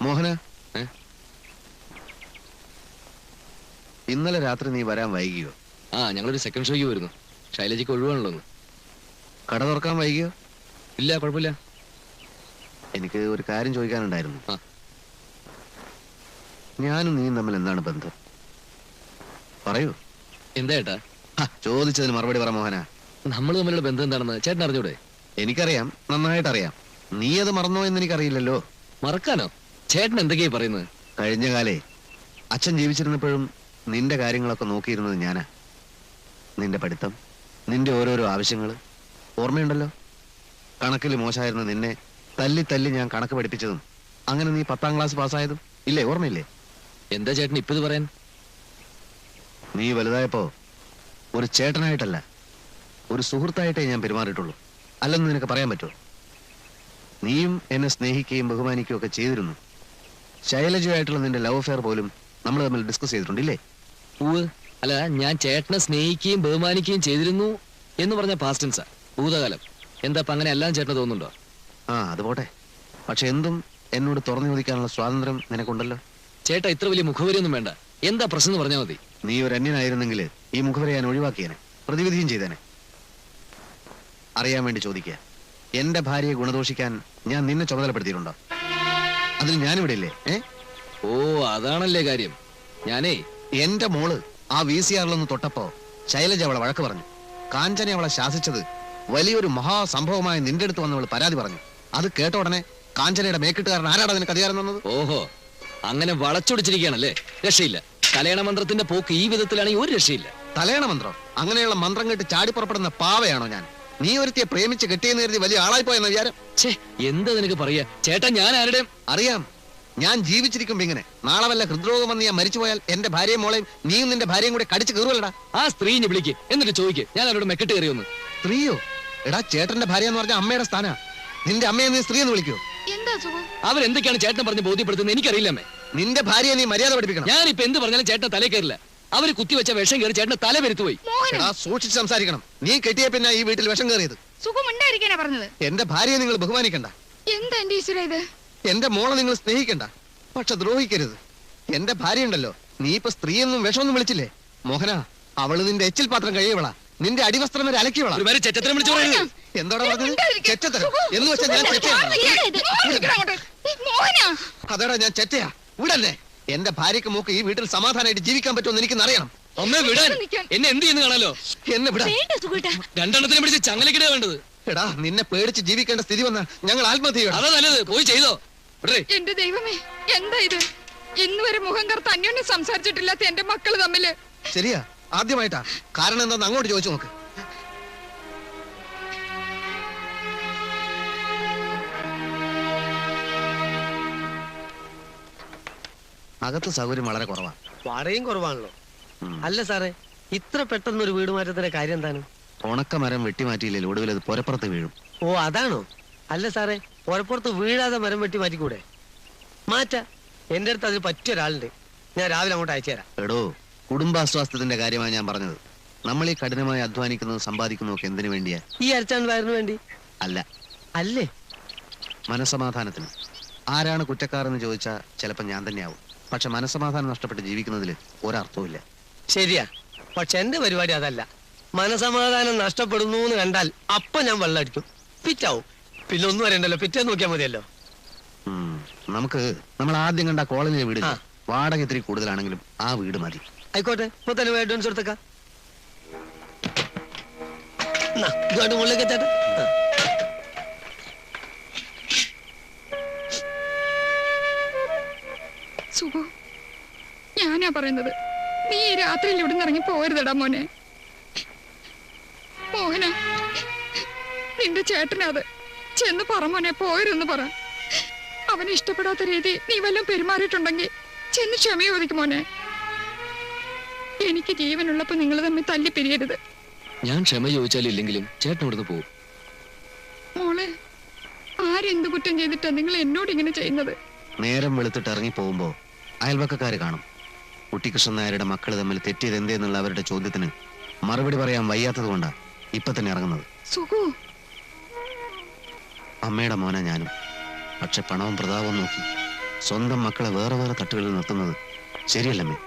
മോഹന, ഇന്നലെ രാത്രി നീ വരാൻ വൈകിയോ? ആ, ഞങ്ങളൊരു സെക്കൻഡ് ഷോയ്ക്ക് വരുന്നു. ശൈലജയ്ക്ക് ഒഴിവാണല്ലോ. കട തുറക്കാൻ വൈകിയോ? ഇല്ല, കുഴപ്പമില്ല. എനിക്ക് ഒരു കാര്യം ചോദിക്കാനുണ്ടായിരുന്നു. ഞാനും നീയും തമ്മിൽ എന്താണ് ബന്ധം? പറയൂ. എന്താ ചേട്ടാ? ചോദിച്ചതിന് മറുപടി പറ മോഹന. നമ്മൾ തമ്മിലുള്ള ബന്ധം എന്താണെന്ന് ചേട്ടൻ അറിഞ്ഞൂടെ? എനിക്കറിയാം, നന്നായിട്ട് അറിയാം. നീ അത് മറന്നോ എന്ന് എനിക്കറിയില്ലല്ലോ. മറക്കാനോ? ചേട്ടൻ എന്തൊക്കെയാ പറയുന്നത്? കഴിഞ്ഞ കാലേ അച്ഛൻ ജീവിച്ചിരുന്നപ്പോഴും നിന്റെ കാര്യങ്ങളൊക്കെ നോക്കിയിരുന്നത് ഞാനാ. നിന്റെ പഠിത്തം, നിന്റെ ഓരോരോ ആവശ്യങ്ങള് ഓർമ്മയുണ്ടല്ലോ. കണക്കിൽ മോശമായിരുന്ന നിന്നെ തല്ലി തല്ലി ഞാൻ കണക്ക് പഠിപ്പിച്ചതും അങ്ങനെ നീ 10ാം ക്ലാസ് പാസ്സായതും ഇല്ലേ? ഓർമ്മയില്ലേ? എന്താ ചേട്ടൻ ഇപ്പത് പറയാൻ? നീ വലുതായപ്പോ ഒരു ചേട്ടനായിട്ടല്ല, ഒരു സുഹൃത്തായിട്ടേ ഞാൻ പെരുമാറിയിട്ടുള്ളൂ. അല്ലെന്ന് നിനക്ക് പറയാൻ പറ്റുമോ? നീയും എന്നെ സ്നേഹിക്കുകയും ബഹുമാനിക്കുകയും ഒക്കെ ചെയ്തിരുന്നു. ശൈലജയായിട്ടുള്ള നിന്റെ ലവ് അഫെയർ പോലും നമ്മൾ തമ്മിൽ ഡിസ്കസ് ചെയ്തിട്ടുണ്ടില്ലേ? അല്ല, ഞാൻ ചേട്ടനെ സ്നേഹിക്കുകയും ബഹുമാനിക്കുകയും ചെയ്തിരുന്നു എന്ന് പറഞ്ഞ പാസ്റ്റ് ടെൻസാ, ഭൂതകാലം. എന്താ അങ്ങനെ എല്ലാം ചേട്ടന് തോന്നുന്നുണ്ടോ? അത് പോട്ടെ. പക്ഷെ എന്തും എന്നോട് തുറന്നു ചോദിക്കാനുള്ള സ്വാതന്ത്ര്യം നിനക്കുണ്ടല്ലോ. ചേട്ടാ, ഇത്ര വലിയ മുഖവരിയൊന്നും വേണ്ട. എന്താ പ്രശ്നം എന്ന് പറഞ്ഞാൽ മതി. നീ ഒരു അന്യനായിരുന്നെങ്കിൽ ഈ മുഖവരെ ഞാൻ ഒഴിവാക്കിയേനെ, പ്രതിവിധിയും ചെയ്തേനെ. അറിയാൻ വേണ്ടി ചോദിക്കുക. എന്റെ ഭാര്യയെ ഗുണദോഷിക്കാൻ ഞാൻ നിന്നെ ചുമതലപ്പെടുത്തിയിട്ടുണ്ടോ? അതിൽ ഞാനിവിടെ ഇല്ലേ? ഓ, അതാണല്ലേ കാര്യം. ഞാനേ എന്റെ മോള് ആ VCR-ലൊന്ന് തൊട്ടപ്പോ ശൈലജ അവളെ വഴക്ക് പറഞ്ഞു. കാഞ്ചനെ അവളെ ശാസിച്ചത് വലിയൊരു മഹാസംഭവമായി നിന്റെ അടുത്ത് വന്നവൾ പരാതി പറഞ്ഞു. അത് കേട്ട ഉടനെ കാഞ്ചനയുടെ മേക്കിട്ടുകാരൻ ആരാടാ നിനക്ക് അധികാരം തന്നത്? ഓഹോ, അങ്ങനെ വളച്ചൊടിച്ചിരിക്കുകയാണല്ലേ? രക്ഷയില്ല. തലയണ മന്ത്രത്തിന്റെ പോക്ക് ഈ വിധത്തിലാണെങ്കിൽ ഒരു രക്ഷയില്ല. തലയണ മന്ത്രം? അങ്ങനെയുള്ള മന്ത്രം കേട്ട് ചാടി പുറപ്പെടുന്ന പാവയാണോ ഞാൻ? നീ ഒരുത്തിയെ പ്രേമിച്ച് കെട്ടിയെന്ന് കരുതി വലിയ ആളായി പോയെന്ന വിചാരം? എന്താ നിനക്ക് പറയാ? ചേട്ടാ, ഞാൻ ആരുടെയും അറിയാം. ഞാൻ ജീവിച്ചിരിക്കുമ്പോ ഇങ്ങനെ നാളെ വല്ല ഹൃദ്രോഗം വന്ന് ഞാൻ മരിച്ചു പോയാൽ എന്റെ ഭാര്യയും മോളെയും നീയും നിന്റെ ഭാര്യയും കൂടെ കടിച്ചു കയറുമല്ലടാ. ആ സ്ത്രീനെ വിളിക്ക്, എന്നിട്ട് ചോദിക്ക് ഞാൻ അവരോട് മെക്കെട്ട് കയറിയൊന്ന്. സ്ത്രീയോ? എടാ, ചേട്ടന്റെ ഭാര്യ എന്ന് പറഞ്ഞാൽ അമ്മയുടെ സ്ഥാനാ. നിന്റെ അമ്മയെ നീ സ്ത്രീ എന്ന് വിളിക്കോ? അവരെന്തൊക്കെയാണ് ചേട്ടനെ പറഞ്ഞ് ബോധ്യപ്പെടുത്തുന്നത് എനിക്കറിയില്ലമ്മേ. നിന്റെ ഭാര്യയെ നീ മര്യാദ പഠിപ്പിക്കണം. ഞാനിപ്പോ എന്ത് പറഞ്ഞാലും ചേട്ടൻ തലേ കയറില്ല. അവര് കുത്തിവെച്ച വിഷം കയറി ചേട്ടന്റെ തല വരുത്തുപോയി. സൂക്ഷിച്ച് സംസാരിക്കണം. നീ കെട്ടിയ പിന്നെ ഈ വീട്ടിൽ വിഷം കയറിയത്. പറഞ്ഞത് എന്റെ ഭാര്യയെ നിങ്ങൾ ബഹുമാനിക്കണ്ട. എന്താ എന്റെ ഈശ്വര ഇത്? എന്റെ മോളെ നിങ്ങൾ സ്നേഹിക്കണ്ട, പക്ഷെ ദ്രോഹിക്കരുത്. എന്റെ ഭാര്യ ഉണ്ടല്ലോ, നീ ഇപ്പൊ സ്ത്രീയൊന്നും വിഷമൊന്നും വിളിച്ചില്ലേ? മോഹന, അവള് നിന്റെ എച്ചിൽ പാത്രം കഴിയവളാ, നിന്റെ അടിവസ്ത്രം വരെ അലക്കിവളാ. എന്താടാ പറഞ്ഞത്? ചെറ്റത്തരം എന്ന് വെച്ചാൽ ഞാൻ അതേടാ, ഞാൻ ചെറ്റയാ. വിടല്ലേ? എന്റെ ഭാര്യക്ക് മൂക്ക് ഈ വീട്ടിൽ സമാധാനമായിട്ട് ജീവിക്കാൻ പറ്റുമെന്ന് എനിക്കെന്നറിയണം. അമ്മേ, വിടാൻ. എന്നെ എന്ത് ചെയ്യുന്ന കാണാലോ? എന്നെ വിടാൻ. രണ്ടെണ്ണത്തിനെ പിടിച്ച് ചങ്ങലക്കിടേ വേണ്ടത്. എടാ, നിന്നെ പേടിച്ച് ജീവിക്കേണ്ട സ്ഥിതി വന്നാൽ ഞങ്ങൾ ആത്മഹത്യ ചെയ്യണം. അതാ നല്ലത്. പോയി ചെയ്തോ. എന്റെ ദൈവമേ, എന്താ ഇത്? ഇന്നുവരെ മുഖം കറുത്ത് അന്യോന്യം സംസാരിച്ചിട്ടില്ലാത്ത എന്റെ മക്കള് തമ്മില്. ശരിയാ, ആദ്യമായിട്ടാ. കാരണം എന്താന്ന് അങ്ങോട്ട് ചോദിച്ചു നോക്ക്. അകത്ത് സൗകര്യം വളരെ കുറവാണ്. വാടകയും കുറവാണല്ലോ. അല്ല സാറേ, ഇത്ര പെട്ടെന്നൊരു വീട് മാറ്റത്തിന്റെ കാര്യം എന്താണ്? ഉണക്കമരം വെട്ടിമാറ്റിയില്ലേ ഒടുവിൽ അത് പുരപ്പുറത്ത് വീഴും. ഓ, അതാണോ? അല്ല സാറേ, പുരപ്പുറത്ത് വീഴാതെ മരം വെട്ടി മാറ്റിക്കൂടെ? മാറ്റാ. എന്റെ അടുത്ത് അതിന് പറ്റിയ ഒരാളുണ്ട്. ഞാൻ രാവിലെ അങ്ങോട്ട് അയച്ചു തരാം. എടോ, കുടുംബാസ്വാസ്ഥ്യത്തിന്റെ കാര്യമാണ് ഞാൻ പറഞ്ഞത്. നമ്മൾ ഈ കഠിനമായി അധ്വാനിക്കുന്നതും സമ്പാദിക്കുന്നതും ഒക്കെ എന്തിനു വേണ്ടിയാ? ഈ അരച്ചാണ്ട് വയറിന് വേണ്ടി അല്ല. അല്ലേ? മനസ്സമാധാനത്തിന്. ആരാണ് കുറ്റക്കാരെന്ന് ചോദിച്ചാൽ ചിലപ്പോൾ ഞാൻ തന്നെയാവും. പക്ഷെ മനസ്സമാധാനം നഷ്ടപ്പെട്ട് ജീവിക്കുന്നതിൽ ഒരർത്ഥവുമില്ല. ശരിയാ, പക്ഷെ എന്റെ പരിപാടി അതല്ല. മനസമാധാനം നഷ്ടപ്പെടുന്നു എന്ന് കണ്ടാൽ അപ്പൊ ഞാൻ വെള്ളം അടിക്കും, പിറ്റാവും. പിന്നെ ഒന്നും അറിയണ്ടല്ലോ, പിറ്റേ നോക്കിയാൽ മതിയല്ലോ. നമ്മൾ ആദ്യം കണ്ട കോളനിയിലെ വീട് വാടക ഇത്തിരി കൂടുതലാണെങ്കിലും ആ വീട് മതി. ആയിക്കോട്ടെ, ഇപ്പൊ തന്നെ അഡ്വാൻസ് കൊടുത്തേക്കാം. മുകളിലേക്ക് ചേട്ടാ. സുഖു, ഞാനാ പറയുന്നത്. നീ ഈ രാത്രിയിൽ ഇവിടെ നിന്ന് ഇറങ്ങി പോരുതടാ മോനെ. മോഹന, നിന്റെ ചേട്ടനത് ചെന്ന് പറ മോനെ, പോരുന്ന് പറ. അവന് ഇഷ്ടപ്പെടാത്ത രീതി നീ വല്ലതും പെരുമാറിയിട്ടുണ്ടെങ്കിൽ ചെന്ന് ക്ഷമ ചോദിക്കും മോനെ. എനിക്ക് ജീവനുള്ളപ്പോ നിങ്ങൾ തമ്മിൽ തല്ലി പിരിയരുത്. ഞാൻ ക്ഷമ ചോദിച്ചാലും ഇല്ലെങ്കിലും ചേട്ടൻ ഇവിടുന്ന് പോകും. മോളെ, ആരെന്ത് കുറ്റം ചെയ്തിട്ടാ നിങ്ങൾ എന്നോട് ഇങ്ങനെ ചെയ്യുന്നത്? നേരം വെളുത്തിട്ട് ഇറങ്ങി പോകുമ്പോ അയൽവക്കക്കാര് കാണും. കുട്ടിക്കൃഷ്ണൻ നായരുടെ മക്കള് തമ്മിൽ തെറ്റിയത് എന്തേന്നുള്ള അവരുടെ ചോദ്യത്തിന് മറുപടി പറയാൻ വയ്യാത്തത് കൊണ്ടാ ഇപ്പൊ തന്നെ ഇറങ്ങുന്നത്. സുഖു, അമ്മയുടെ മോനെ ഞാനും. പക്ഷെ പണവും പ്രതാപവും നോക്കി സ്വന്തം മക്കളെ വേറെ വേറെ തട്ടുകളിൽ നിർത്തുന്നത് ശരിയല്ലമ്മേ.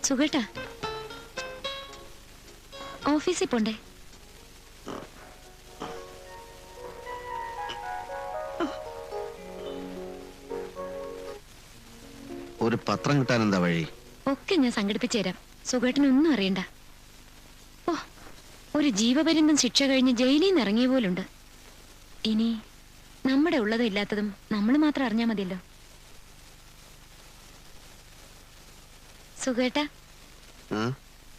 സുഖേട്ടാ, ഓഫീസിൽ പോണ്ടേ? ഒരു പത്രം കിട്ടാൻ എന്താ വഴി? ഒക്കെ ഞാൻ സംഘടിപ്പിച്ചു തരാം. സുഖേട്ടനൊന്നും അറിയണ്ട. ഓ, ഒരു ജീവപര്യന്തം ശിക്ഷ കഴിഞ്ഞ് ജയിലിൽ നിന്ന് ഇറങ്ങിയ പോലുണ്ട്. ഇനി നമ്മുടെ ഉള്ളതും ഇല്ലാത്തതും നമ്മൾ മാത്രം അറിഞ്ഞാൽ മതിയല്ലോ. സുഖേട്ടാ,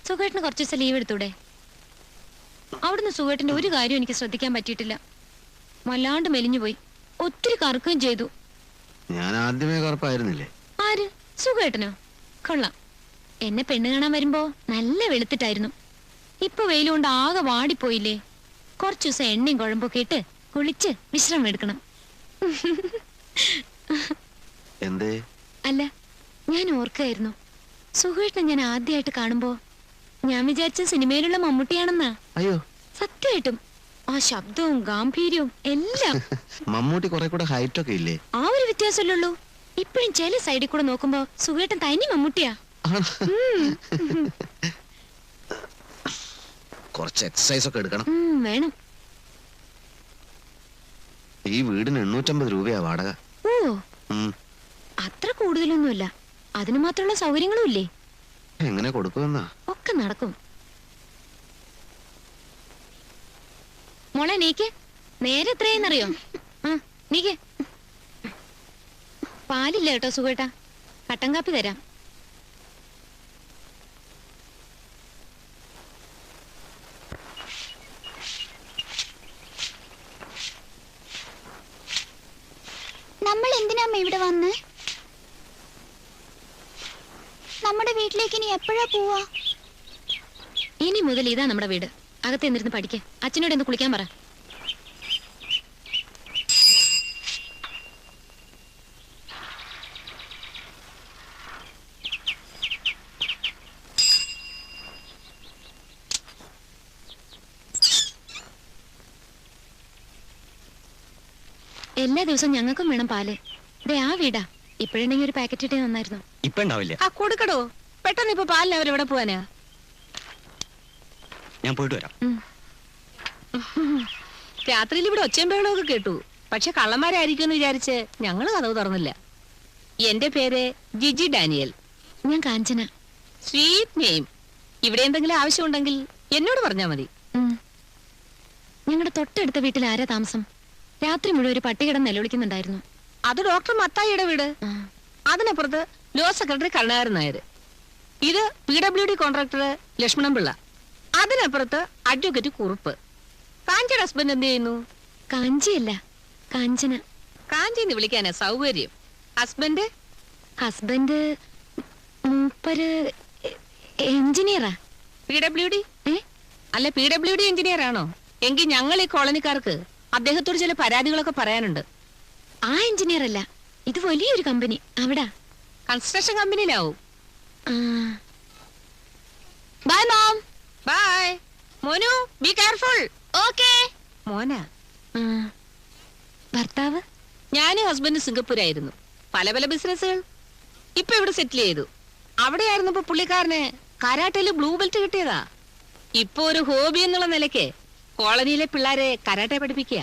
സുഖേട്ടന് കുറച്ച് ദിവസം ലീവ് എടുത്തൂടെ? അവിടുന്ന് സുഖേട്ടന്റെ ഒരു കാര്യം എനിക്ക് ശ്രദ്ധിക്കാൻ പറ്റിയിട്ടില്ല. വല്ലാണ്ട് മെലിഞ്ഞുപോയി, ഒത്തിരി കറക്കുകയും ചെയ്തു. ഞാൻ ആദ്യമേ കറുപ്പായിരുന്നില്ലേ? ആര്? സുഖേട്ടനോ? കൊള്ളാം. എന്നെ പെണ്ണ് കാണാൻ വരുമ്പോ നല്ല വെളുത്തിട്ടായിരുന്നു. ഇപ്പൊ വെയിലുകൊണ്ട് ആകെ വാടിപ്പോയില്ലേ. കുറച്ചു ദിവസം എണ്ണയും കുഴമ്പൊക്കെ ഇട്ട് കുളിച്ച് വിശ്രമം എടുക്കണം. എന്തേ? അല്ല, ഞാൻ ഓർക്കായിരുന്നു, സുഖേട്ടനെ ഞാൻ ആദ്യമായിട്ട് കാണുമ്പോ ഞാൻ വിചാരിച്ച സിനിമയിലുള്ള മമ്മൂട്ടിയാണെന്നാ. അയ്യോ, സത്യമായിട്ടും ആ ശബ്ദവും ഗാംഭീര്യവും എല്ലാം. മമ്മൂട്ടി കുറെ കൂടെ ഹൈറ്റ് ഒക്കെ ഇല്ലേ? ആ ഒരു വ്യത്യാസമല്ലുള്ളൂ. ഇപ്പഴും ചില സൈഡിൽ കൂടെ നോക്കുമ്പോ സുഖേട്ടൻ തനി മമ്മൂട്ടിയാ. കുറച്ച് എക്സസൈസ് ഒക്കെ എടുക്കണം. വേണം. ഈ വീടിന് 850 രൂപയാ വാടക. ഓ, അത്ര കൂടുതലൊന്നുമല്ല. അതിന് മാത്രമുള്ള സൗകര്യങ്ങളും ഇല്ലേ? എങ്ങനെ കൊടുക്കുമെന്നാ? ഒക്കെ നടക്കും. മോളെ നീക്ക്. നേരെ എത്രയെന്നറിയോ? നീക്ക്. പാലില്ല കേട്ടോ സുഖേട്ടാ, കട്ടൻ കാപ്പി തരാം. നമ്മൾ എന്തിനാ ഇവിടെ വന്ന്? നമ്മുടെ വീട്ടിലേക്ക് ഇനി എപ്പോഴാ പോവാ? ഇനി മുതൽ ഇതാ നമ്മുടെ വീട്. അകത്ത് എന്നിരുന്ന് പഠിക്കേ. അച്ഛനോട് ഒന്ന് കുളിക്കാൻ പറ. എല്ലാ ദിവസവും ഞങ്ങൾക്കും വേണം പാല്. ദേ ആ വീടാ. ഇപ്പോഴുണ്ടെങ്കിൽ ഒരു പാക്കറ്റ് ഇട്ടേ നന്നായിരുന്നു. ഇപ്പൊ ഉണ്ടാവില്ല. ആ കൊടുക്കടോ, പെട്ടെന്ന് ഇപ്പൊ പാലിന് അവരെവിടെ പോവാനാ? ഞാൻ പോയിട്ട് വരാം. രാത്രിയിൽ ഇവിടെ ഒച്ചയും ബഹളമൊക്കെ കേട്ടു. പക്ഷെ കള്ളന്മാരായിരിക്കുമെന്ന് വിചാരിച്ച് ഞങ്ങള് കഥവ് തുറന്നില്ല. എന്റെ പേര് ജിജി ഡാനിയൽ. ഞാൻ കാഞ്ചന. Sweet name. ഇവിടെ എന്തെങ്കിലും ആവശ്യമുണ്ടെങ്കിൽ എന്നോട് പറഞ്ഞാ മതി. ഞങ്ങളുടെ തൊട്ടടുത്ത വീട്ടിൽ ആരാ താമസം? രാത്രി മുഴുവൻ ഒരു പട്ടി കിടന്ന് നിലവിളിക്കുന്നുണ്ടായിരുന്നു. അത് ഡോക്ടർ മത്തായിയുടെ വീട്. അതിനപ്പുറത്ത് ലോ സെക്രട്ടറി കരുണാകരൻ നായർ. ഇത് PWD കോൺട്രാക്ടർ ലക്ഷ്മണൻ പിള്ള. അതിനപ്പുറത്ത് അഡ്വക്കേറ്റ് കുറുപ്പ്. കാഞ്ചിയുടെ ഹസ്ബൻഡ് എന്ത് ചെയ്യുന്നു? കാഞ്ചിയല്ല, കാഞ്ചന. കാഞ്ചിന്ന് വിളിക്കാനാ സൗകര്യം. ഹസ്ബൻഡ്? ഹസ്ബൻഡ് മൂപ്പര് എഞ്ചിനീയറാ. PWD? അല്ല, PWD എഞ്ചിനീയർ ആണോ? എങ്കിൽ ഞങ്ങൾ ഈ കോളനിക്കാർക്ക് അദ്ദേഹത്തോട് ചില പരാതികളൊക്കെ പറയാനുണ്ട്. ആ എഞ്ചിനീയർ അല്ല, ഇത് വലിയൊരു കമ്പനി. അവിടാ കൺസ്ട്രക്ഷൻ കമ്പനിയിലാവും. Bye mom. ബൈ മോനു, ബി കെയർഫുൾ. ഓക്കേ. മോനാ? ഭർത്താവ്? ഞാനും ഹസ്ബൻഡ് സിംഗപ്പൂരായിരുന്നു. പല പല ബിസിനസ്സുകൾ. ഇപ്പൊ ഇവിടെ സെറ്റിൽ ചെയ്തു. അവിടെയായിരുന്നപ്പോ പുള്ളിക്കാരന് കരാട്ടയില് ബ്ലൂ ബെൽറ്റ് കിട്ടിയതാ. ഇപ്പൊ ഒരു ഹോബി എന്നുള്ള നിലയ്ക്ക് കോളനിയിലെ പിള്ളേരെ കരാട്ടെ പഠിപ്പിക്കുക.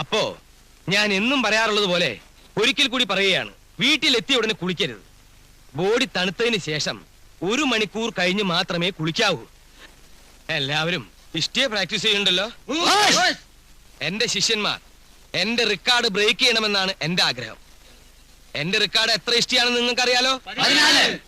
അപ്പോ ഞാൻ എന്നും പറയാറുള്ളത് പോലെ ഒരിക്കൽ കൂടി പറയുകയാണ്, വീട്ടിലെത്തിയ ഉടനെ കുളിക്കരുത്. ബോഡി തണുത്തതിന് ശേഷം 1 മണിക്കൂർ കഴിഞ്ഞ് മാത്രമേ കുളിക്കാവൂ. എല്ലാവരും ഇഷ്ടേ പ്രാക്ടീസ് ചെയ്യുന്നുണ്ടല്ലോ. എന്റെ ശിഷ്യന്മാർ എന്റെ റെക്കോർഡ് ബ്രേക്ക് ചെയ്യണമെന്നാണ് എന്റെ ആഗ്രഹം. എന്റെ റെക്കോർഡ് എത്ര ഇഷ്ടിയാണെന്ന് നിങ്ങൾക്ക് അറിയാലോ? 14.